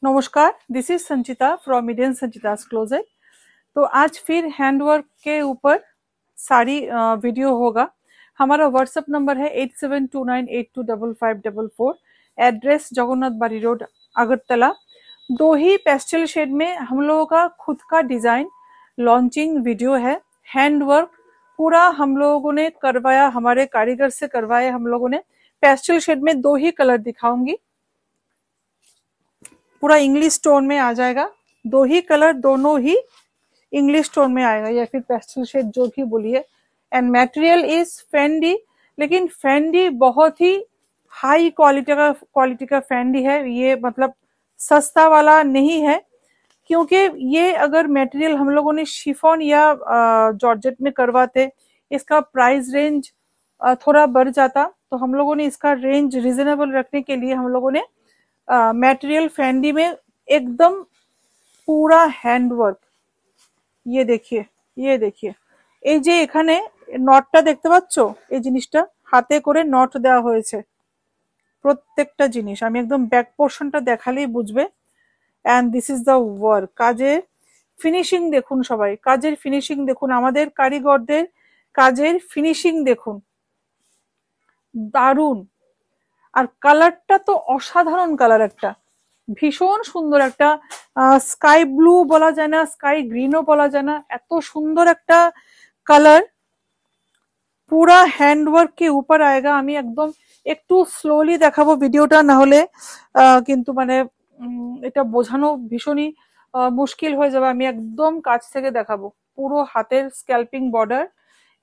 नमस्कार, this is Sanchita from Indian Sanchita's closet. तो आज फिर हैंडवर्क के ऊपर सारी वीडियो होगा। हमारा व्हाट्सएप नंबर है 8729825544। एड्रेस जगन्नाथ बाड़ी रोड, अगरतला। दो ही पेस्टल शेड में हम लोगों का खुद का डिजाइन लॉन्चिंग वीडियो है। हैंडवर्क पूरा हम लोगों ने करवाया, हमारे कारीगर से करवाया हम लोगों ने। पेस्टल शेड में दो ही कलर दिखाऊंगी, पूरा इंग्लिश टोन में आ जाएगा। दो ही कलर, दोनों ही इंग्लिश टोन में आएगा या फिर पेस्टल शेड जो भी बोलिए। एंड मटेरियल इज फेंडी, लेकिन फेंडी बहुत ही हाई क्वालिटी का फेंडी है। ये मतलब सस्ता वाला नहीं है, क्योंकि ये अगर मटेरियल हम लोगों ने शिफॉन या जॉर्जेट में करवाते, इसका प्राइस रेंज थोड़ा बढ़ जाता। तो हम लोगों ने इसका रेंज रिजनेबल रखने के लिए हम लोगों ने मटेरियल फेंडी में एकदम पूरा हैंडवर्क। ये देखिए, ये देखिए, এই যে এখানে নটটা দেখতে পাচ্ছো, এই জিনিসটা হাতে করে নট দেওয়া হয়েছে প্রত্যেকটা জিনিস। আমি একদম ব্যাক পোর্শনটা দেখালেই বুঝবে। And this is the work. কাজের ফিনিশিং দেখুন সবাই, কাজের ফিনিশিং দেখুন, আমাদের কারিগরদের কাজের ফিনিশিং দেখুন, দারুণ। আর কালারটা তো অসাধারণ কালার, একটা ভীষণ সুন্দর একটা স্কাই ব্লু বলা যায় না, স্কাই গ্রিনও বলা যায় না, এত সুন্দর একটা কালার। পুরা হ্যান্ডওয়ার্ক के ऊपर आएगा। আমি একদম একটু স্লোলি দেখাবো ভিডিওটা, না হলে কিন্তু মানে এটা বোঝানো ভীষণই মুশকিল হয়ে যাবে। আমি একদম কাছ থেকে দেখাবো। পুরো হাতের স্ক্যাল্পিং बॉर्डर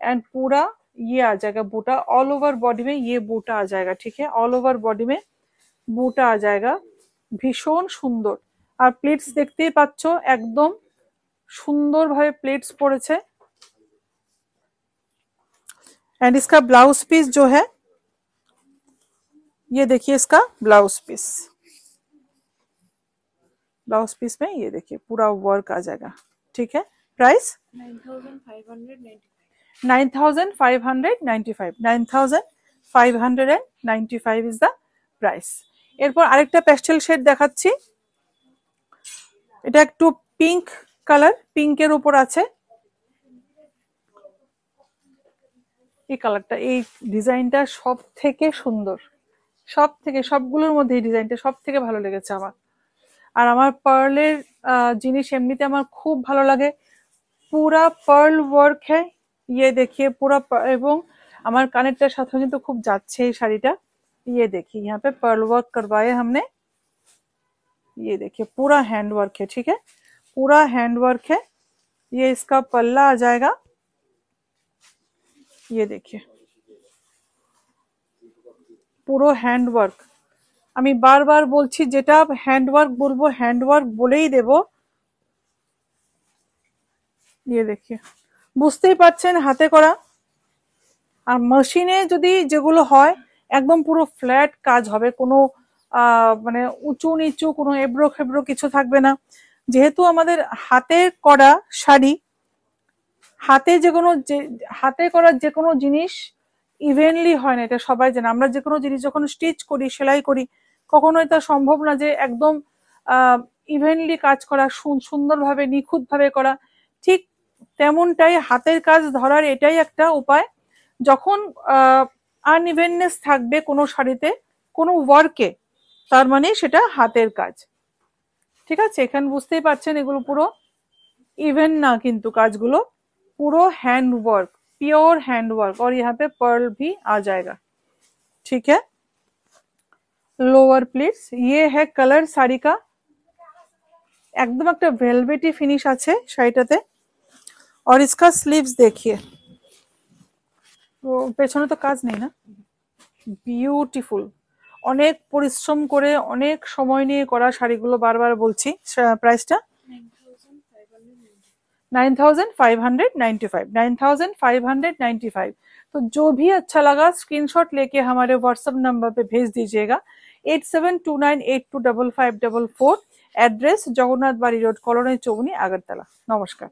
एंड पूरा ये आ जाएगा बूटा, ऑल ओवर बॉडी में ये बूटा आ जाएगा। ठीक है, ऑल ओवर बॉडी में बूटा आ जाएगा। ভীষণ সুন্দর। আর প্লেটস দেখতেই পাচ্ছ, একদম সুন্দর ভাবে প্লেটস পড়েছে। एंड इसका ब्लाउज पीस जो है, ये देखिए इसका ब्लाउज पीस। ब्लाउज पीस में ये देखिए पूरा वर्क आ जाएगा। ठीक है, प्राइस 9595 इज द प्राइस। এরপর আরেকটা পেস্টেল শেড দেখাচ্ছি। এটা একটু পিঙ্ক কালার, পিঙ্কের উপর আছে এই কালারটা। এই ডিজাইনটা সব থেকে সুন্দর, সব থেকে, সবগুলোর মধ্যে এই ডিজাইনটা সব থেকে ভালো লেগেছে আমার। আর আমার পার্লের জিনিস এমনিতে আমার খুব ভালো লাগে। পুরা পার্ল ওয়ার্ক হ্যাঁ, ये देखिए पूरा। এবং আমার কানেরটার সাথে কিন্তু খুব যাচ্ছে এই শাড়িটা। ये देखिए यहाँ पे पर्ल वर्क करवाया हमने। ये देखिए पूरा हैंड वर्क है। ठीक है, पूरा हैंड वर्क है। ये इसका पल्ला आ जाएगा। ये देखिए পুরো হ্যান্ড ওয়ার্ক। আমি বারবার বলছি, যেটা হ্যান্ড ওয়ার্ক বলবো হ্যান্ড ওয়ার্ক বলেই দেব। ये देखिए, বুঝতেই পারছেন হাতে করা। আর মেশিনে যদি যেগুলো হয় একদম পুরো ফ্ল্যাট কাজ হবে, কোনো মানে উঁচু নিচু কোনো এবড়ো খেবড়ো কিছু থাকবে না। যেহেতু আমাদের হাতে করা শাড়ি, হাতে করা যে কোনো জিনিস ইভেনলি হয় না, এটা সবাই জানে। আমরা যে কোনো জিনিস যখন স্টিচ করি, সেলাই করি, কখনোই তা সম্ভব না যে একদম ইভেনলি কাজ করা, সুন্দরভাবে নিখুঁতভাবে করা। ঠিক তেমনটাই হাতের কাজ ধরার এটাই একটা উপায়। যখন আনইভেননেস থাকবে কোনো শাড়িতে, কোনো ওয়ার্কে, তার মানে সেটা হাতের কাজ। ঠিক আছে, এখানে বুঝতেই পারছেন এগুলো পুরো इवन ना, किंतु काजगुलो पूरा hand work, pure hand work. और यहाँ पे पर्ल भी आ जाएगा। ठीक है, लोअर प्लीट्स। ये है कलर শাড়ি का, एकदम একটা ভেলভেটি ফিনিশ আছে শাড়িটাতে। और इसका स्लीव्स देखिए, পেছনে তো কাজ নেই না, বিউটিফুল। অনেক পরিশ্রম করে, অনেক সময় নিয়ে করা শাড়িগুলো। বারবার বলছি প্রাইসটা 9595। तो जो भी अच्छा लगा स्क्रीनशॉट लेके हमारे व्हाट्सएप नंबर पे भेज दीजिएगा 8729825544। एड्रेस जगन्नाथ बाड़ी रोड, कॉलोनी चौमुनी, अगरतला। नमस्कार।